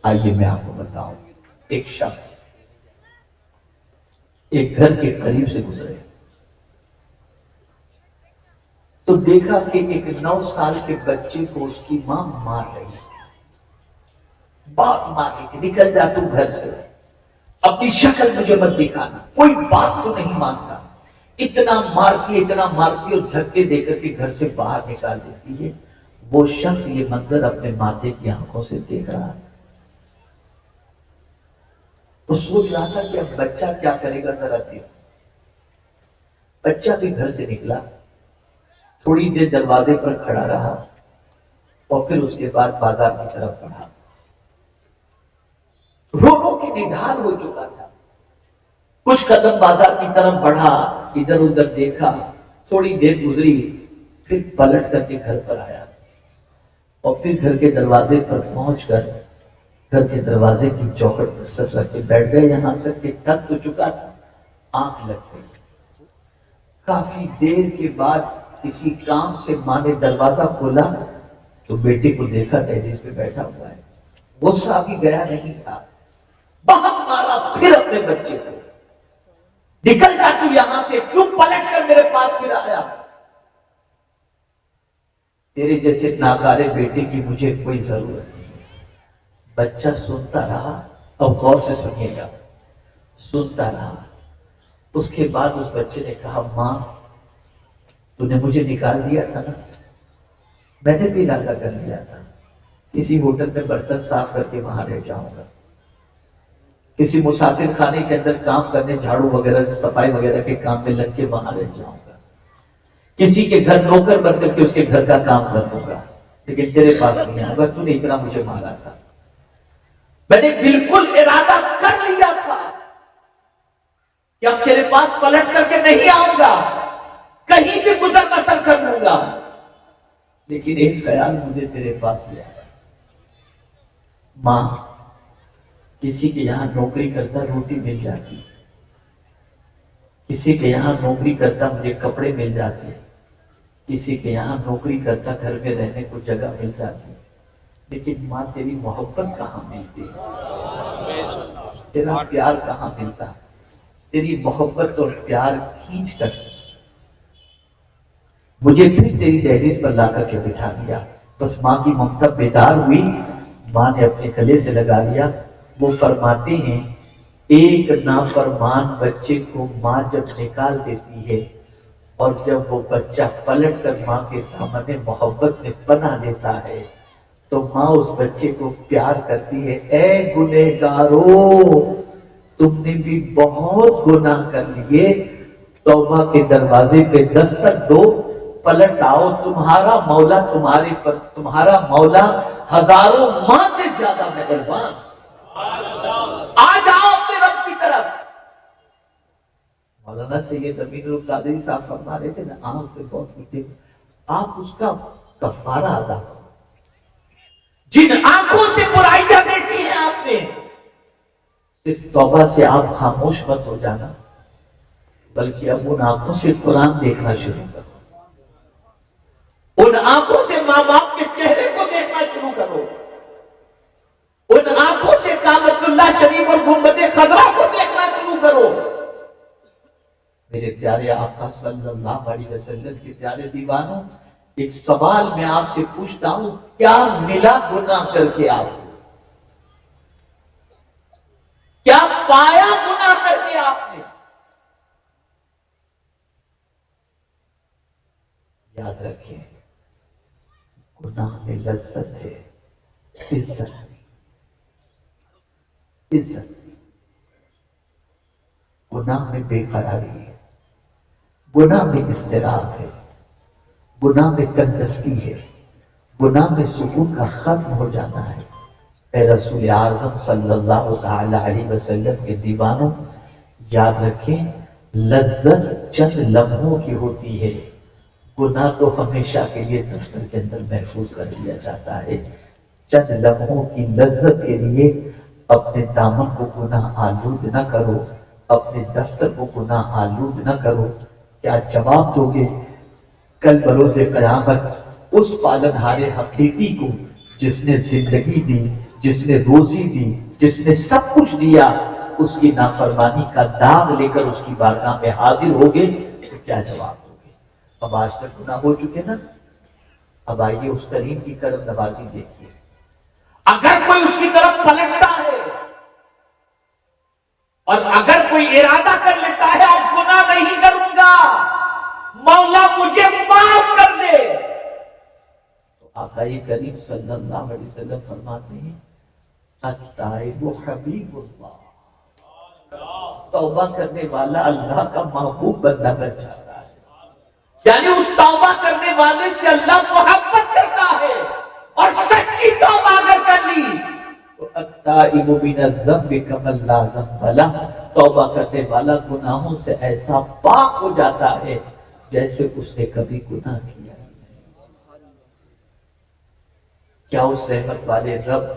آئیے میں آپ کو بتاؤں، ایک شخص ایک گھر کے قریب سے گزرے تو دیکھا کہ ایک 9 سال کے بچے کو اس کی ماں مار رہی تھی، بہت مار رہی تھی، نکل جا تو گھر سے، اپنی شکل مجھے مت دکھانا، کوئی بات تو نہیں مانتا، اتنا مارتی اور دھکے دے کر کے گھر سے باہر نکال دیتی ہے۔ وہ شخص یہ منظر اپنے ماتھے کی آنکھوں سے دیکھ رہا تھا، وہ سوچ رہا تھا کہ اب بچہ کیا کرے گا، ذرا دیکھ۔ بچہ بھی گھر سے نکلا، تھوڑی دیر دروازے پر کھڑا رہا اور پھر اس کے بعد بازار کی طرف بڑھا، رو رو کے نڈھال ہو چکا تھا۔ کچھ قدم بازار کی طرف بڑھا، ادھر ادھر دیکھا، تھوڑی دیر گزری، پھر پلٹ کر کے گھر پر آیا اور پھر گھر کے دروازے پر پہنچ کر گھر کے دروازے کی چوکھٹ پر سر رکھ کے بیٹھ گئے، یہاں تک کہ تھک تو چکا تھا، آنکھ لگ گئی۔ کافی دیر کے بعد کسی کام سے ماں نے دروازہ کھولا تو بیٹے کو دیکھا دہلیز پہ بیٹھا ہوا ہے، غصہ ابھی گیا نہیں تھا، بہت مارا پھر اپنے بچے کو، نکل جا تو یہاں سے، کیوں پلٹ کر میرے پاس پھر آیا؟ تیرے جیسے ناکارے بیٹے کی مجھے کوئی ضرورت نہیں۔ بچہ سنتا رہا، اب غور سے سنیے گا، سنتا رہا۔ اس کے بعد اس بچے نے کہا، ماں تو نے مجھے نکال دیا تھا نا، میں نے بھی ارادہ کر لیا تھا کسی ہوٹل میں برتن صاف کر کے وہاں رہ جاؤں گا، کسی مسافر خانے کے اندر کام کرنے، جھاڑو وغیرہ صفائی وغیرہ کے کام میں لگ کے وہاں رہ جاؤں گا، کسی کے گھر نوکر بن کر کے اس کے گھر کا کام کر لوں گا، لیکن تیرے پاس نہیں آؤں گا، تو نے اتنا مجھے مارا تھا، میں نے بالکل ارادہ کر لیا تھا کہ اب تیرے پاس پلٹ کر کے نہیں آؤں گا، کہیں بھی گزر بسر کر لوں گا، لیکن ایک خیال مجھے تیرے پاس لیا۔ ماں، کسی کے یہاں نوکری کرتا روٹی مل جاتی، کسی کے یہاں نوکری کرتا مجھے کپڑے مل جاتے، کسی کے یہاں نوکری کرتا گھر میں رہنے کو جگہ مل جاتی، لیکن ماں تیری محبت کہاں ملتی، تیرا پیار کہاں ملتا؟ تیری محبت اور پیار کھینچ کر مجھے پھر تیری دہلیز پر لا کر کے بٹھا دیا۔ بس ماں کی ممتا بیدار ہوئی، ماں نے اپنے گلے سے لگا لیا۔ وہ فرماتے ہیں ایک نافرمان بچے کو ماں جب نکال دیتی ہے اور جب وہ بچہ پلٹ کر ماں کے دامن محبت میں پناہ لیتا ہے تو ماں اس بچے کو پیار کرتی ہے، اے گنہگارو تم نے بھی بہت گناہ کر لیے، توبہ کے دروازے پہ دستک دو، پلٹ آؤ، تمہارا مولا تمہارا مولا ہزاروں ماں سے زیادہ مہربان، آ جاؤ اپنے رب کی طرف۔ مولانا سید امین القادری صاحب فرما رہے تھے نا، آنکھ سے بہت مٹے، آپ اس کا کفارہ ادا کرو۔ جن آنکھوں سے برائیاں دیکھی ہیں آپ نے، صرف توبہ سے آپ خاموش مت ہو جانا، بلکہ اب ان آنکھوں سے قرآن دیکھنا شروع کرو، ان آنکھوں سے ماں باپ کے چہرے کو دیکھنا شروع کرو، ان آنکھوں سے کعبۃ اللہ شریف اور گنبد خضرا کو دیکھنا شروع کرو۔ میرے پیارے آقا صلی اللہ علیہ وسلم کے پیارے دیوانوں، ایک سوال میں آپ سے پوچھتا ہوں، کیا ملا گناہ کر کے آپ کو؟ کیا پایا گناہ کر کے آپ نے؟ یاد رکھیں، گناہ میں لذت ہے، عزت نہیں، عزت نہیں، گناہ میں بے قراری ہے، گناہ میں اضطراب ہے، گناہ میں تنگدستی ہے، گناہ میں سکون کا ختم ہو جانا ہے۔ اے رسول اعظم صلی اللہ تعالی علیہ وسلم کے دیوانوں، یاد رکھیں، لذت چند لمحوں کی ہوتی ہے، گناہ تو ہمیشہ کے لیے دفتر کے اندر محفوظ کر لیا جاتا ہے۔ چند لمحوں کی لذت کے لیے اپنے دامن کو گناہ آلود نہ کرو، اپنے دفتر کو گناہ آلود نہ کرو۔ کیا جواب دو گے کل بروز قیامت اس پالنہار حقیقی کو جس نے زندگی دی، جس نے روزی دی، جس نے سب کچھ دیا، اس کی نافرمانی کا داغ لے کر اس کی بارگاہ میں حاضر ہوگے تو کیا جواب ہوگے؟ اب آج تک گناہ ہو چکے نا، اب آئیے اس کریم کی کرم نوازی دیکھیے. اگر کوئی اس کی طرف پلٹتا ہے اور اگر کوئی ارادہ کر لیتا ہے اب گناہ نہیں کروں گا، مولا مجھے معاف کر دے، تو آقا کریم صلی اللہ علیہ وسلم فرماتے ہیں التائب حبیب اللہ، توبہ کرنے والا اللہ کا محبوب بندہ بن جاتا ہے. یعنی اس توبہ کرنے والے سے اللہ محبت کرتا ہے، اور سچی توبہ اگر کر لی تو التائب من الذنب کمن لا ذنب لہ، توبہ کرنے والا گناہوں سے ایسا پاک ہو جاتا ہے جیسے اس نے کبھی گناہ کیا ہی نہیں. کیا اس رحمت والے رب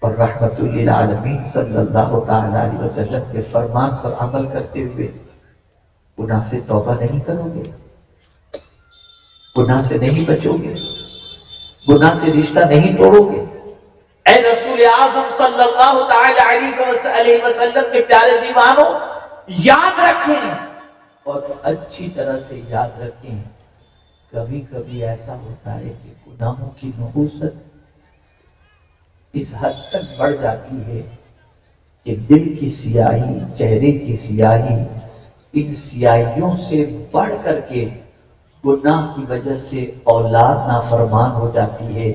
اور رحمت للعالمین صلی اللہ تعالی علیہ وسلم کے فرمان پر عمل کرتے ہوئے گناہ سے توبہ نہیں کرو گے؟ گناہ سے نہیں بچو گے؟ گناہ سے رشتہ نہیں توڑو گے؟ اے رسول اعظم صلی اللہ تعالی علیہ وسلم کے پیارے دیوانوں، یاد رکھیں اور اچھی طرح سے یاد رکھیں، کبھی کبھی ایسا ہوتا ہے کہ گناہوں کی نحوست اس حد تک بڑھ جاتی ہے کہ دل کی سیاہی، چہرے کی سیاہی، ان سیاہیوں سے بڑھ کر کے گناہ کی وجہ سے اولاد نافرمان ہو جاتی ہے،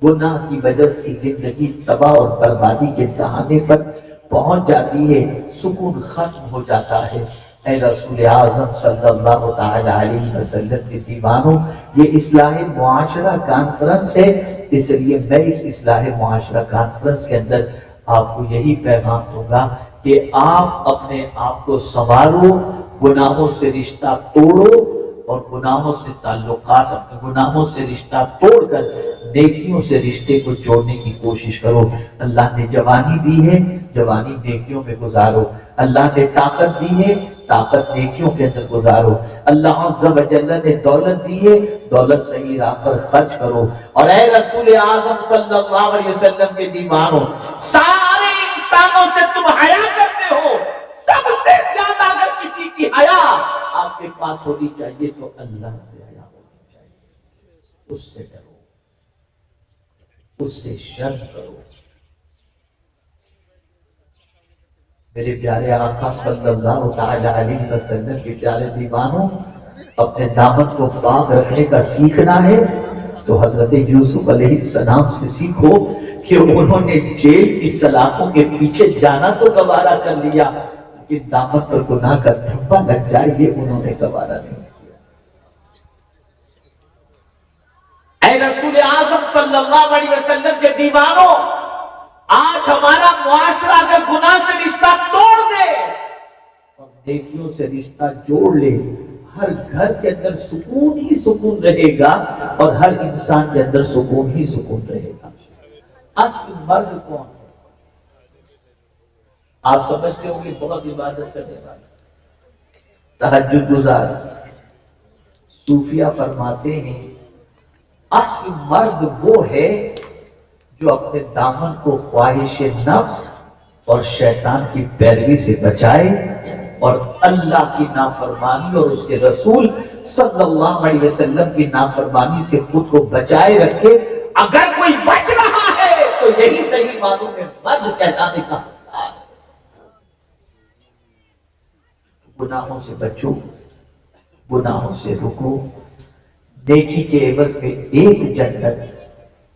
گناہ کی وجہ سے زندگی تباہ اور بربادی کے دہانے پر پہنچ جاتی ہے، سکون ختم ہو جاتا ہے. اے رسول اعظم صلی اللہ تعالی علیہ وسلم کے دیوانوں، یہ اصلاح معاشرہ کانفرنس ہے، اس لیے میں اس اصلاح معاشرہ کانفرنس کے اندر آپ کو یہی پیغام دوں گا کہ آپ اپنے آپ کو سنوارو، گناہوں سے رشتہ توڑو اور گناہوں سے تعلقات، اپنے گناہوں سے رشتہ توڑ کر نیکیوں سے رشتے کو جوڑنے کی کوشش کرو. اللہ نے جوانی دی ہے، جوانی نیکیوں میں گزارو. اللہ نے طاقت دی ہے، طاقت نیکیوں کے اندر گزارو. اللہ عز و جل نے دولت دی ہے، دولت صحیح راہ پر خرچ کرو. اور اے رسول اعظم صلی اللہ علیہ وسلم کے دیوانوں، سارے انسانوں سے تم حیا کرتے ہو، سب سے زیادہ اگر کسی کی حیا آپ کے پاس ہونی چاہیے تو اللہ سے حیا ہونی چاہیے. اس سے ڈرو، اس سے شرم کرو. میرے پیارے آقا صلی اللہ تعالی علیہ وسلم کے پیارے دیوانوں، اپنے دامن کو پاک رکھنے کا سیکھنا ہے تو حضرت یوسف علیہ السلام سے سیکھو کہ انہوں نے جیل کی سلاخوں کے پیچھے جانا تو گوارا کر لیا، لیکن دامن پر گناہ کا دھبا لگ جائے یہ انہوں نے گوارا نہیں کیا. اے رسول اعظم صلی اللہ علیہ وسلم کے دیوانوں، آج ہمارا معاشرہ اگر گناہ سے رشتہ توڑ دے اور نیکیوں سے رشتہ جوڑ لے، ہر گھر کے اندر سکون ہی سکون رہے گا اور ہر انسان کے اندر سکون ہی سکون رہے گا. اصل مرد کون ہے؟ آپ سمجھتے ہوں گے بہت عبادت کرنے والے، تہجد گزار. صوفیہ فرماتے ہیں اصل مرد وہ ہے جو اپنے دامن کو خواہش نفس اور شیطان کی پیروی سے بچائے اور اللہ کی نافرمانی اور اس کے رسول صلی اللہ علیہ وسلم کی نافرمانی سے خود کو بچائے رکھے. اگر کوئی بچ رہا ہے تو یہی صحیح معنوں میں مرد کہلانے کا حقدار ہے. گناہوں سے بچو، گناہوں سے رکو. نیکی کے عوض میں ایک جنت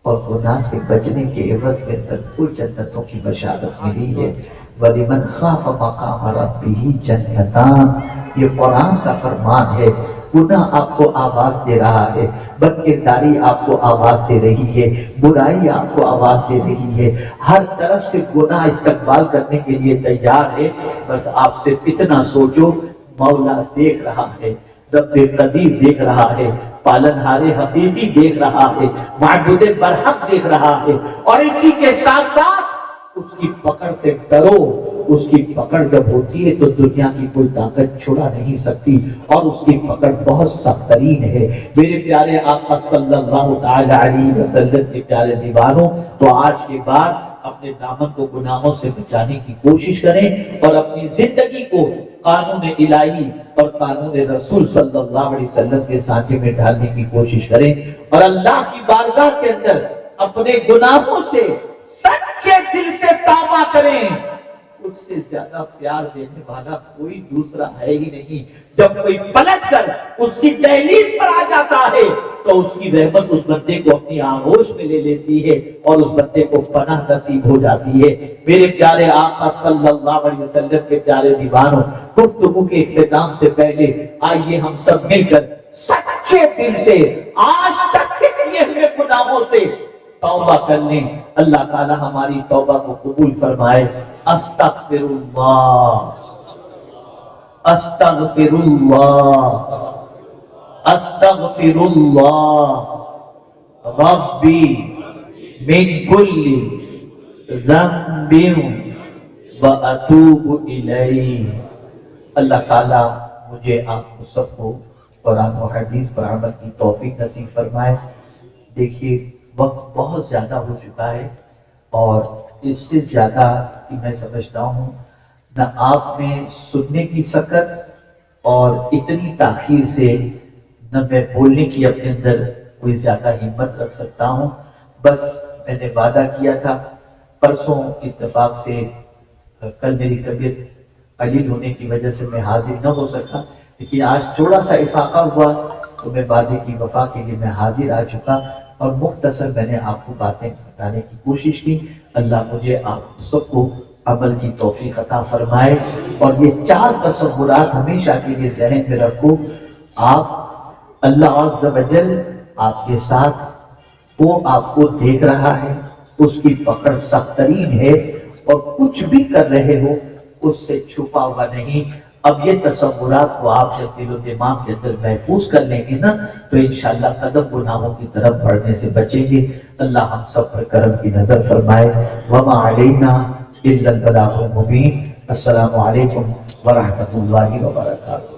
اور گناہ سے بچنے کے عوض میں دو جنتوں کی بشارت ملی ہے. وَلِمَنْ خَافَ مَقَامَ رَبِّهِ جَنَّتَانِ، یہ قرآن کا فرمان ہے. گناہ آپ کو آواز دے رہا ہے، بدکرداری آپ کو آواز دے رہی ہے، برائی آپ کو آواز دے رہی ہے، ہر طرف سے گناہ استقبال کرنے کے لیے تیار ہے. بس آپ صرف اتنا سوچو، مولا دیکھ رہا ہے، رب قدیر دیکھ رہا ہے، پالنہار حقیقی دیکھ رہا ہے، معبود برحق دیکھ رہا ہے، اور اسی کے ساتھ ساتھ اس کی پکڑ سے ڈرو اس کی پکڑ جب ہوتی ہے تو دنیا کی کوئی طاقت چھڑا نہیں سکتی، اور اس کی پکڑ بہت سخت ترین ہے۔ میرے پیارے آقا صلی اللہ تعالی علیہ وسلم کے پیارے دیوانوں، تو آج کے بعد اپنے دامن کو گناہوں سے بچانے کی کوشش کریں اور اپنی زندگی کو قانون الہی اور قانون رسول صلی اللہ علیہ وسلم کے سانچے میں ڈالنے کی کوشش کریں، اور اللہ کی بارگاہ کے اندر اپنے گناہوں سے سچے دل سے توبہ کریں۔ اس سے زیادہ پیار دینے والا کوئی دوسرا ہے ہی نہیں۔ جب کوئی پلٹ کر اس کی دہلیز پر آ جاتا ہے تو اس کی رحمت اس بندے کو اپنی آغوش میں لے لیتی ہے اور اس بندے کو پناہ نصیب ہو جاتی ہے۔ میرے پیارے آقا صلی اللہ علیہ وسلم کے پیارے دیوانوں، گفتگو کے اختتام سے پہلے آئیے ہم سب مل کر سچے دل سے آج تک کے کیے ہوئے گناہوں سے توبہ کر لیں۔ اللہ تعالی ہماری توبہ کو قبول فرمائے۔ استغفر اللہ، استغفر اللہ، استغفر اللہ ربی من کل ذنب واتوب الیہ۔ اللہ تعالی مجھے آپ کو سب کو قرآن و حدیث پر عمل کی توفیق نصیب فرمائے۔ دیکھیے وقت بہت زیادہ ہو چکا ہے، اور اس سے زیادہ کہ میں سمجھتا ہوں نہ آپ میں سننے کی سکت اور اتنی تاخیر سے نہ میں بولنے کی اپنے اندر کوئی زیادہ ہمت رکھ سکتا ہوں۔ بس میں نے وعدہ کیا تھا، پرسوں اتفاق سے کل میری طبیعت قلیل ہونے کی وجہ سے میں حاضر نہ ہو سکا، لیکن آج تھوڑا سا افاقہ ہوا تو میں وعدے کی وفا کے لیے میں حاضر آ چکا، اور مختصر میں نے آپ کو باتیں بتانے کی کوشش کی۔ اللہ مجھے آپ سب کو عمل کی توفیق عطا فرمائے، اور یہ 4 تصورات ہمیشہ کے لیے ذہن میں رکھو۔ آپ اللہ عز و جل آپ کے ساتھ، وہ آپ کو دیکھ رہا ہے، اس کی پکڑ سخت ترین ہے، اور کچھ بھی کر رہے ہو اس سے چھپا ہوا نہیں۔ اب یہ تصورات کو آپ جب دل و دماغ کے اندر محفوظ کر لیں گے نا تو انشاءاللہ قدم گناہوں کی طرف بڑھنے سے بچیں گے۔ اللہ ہم سب پر کرم کی نظر فرمائے۔ وما علینا الا البلاغ المبین۔ السلام علیکم ورحمۃ اللہ وبرکاتہ۔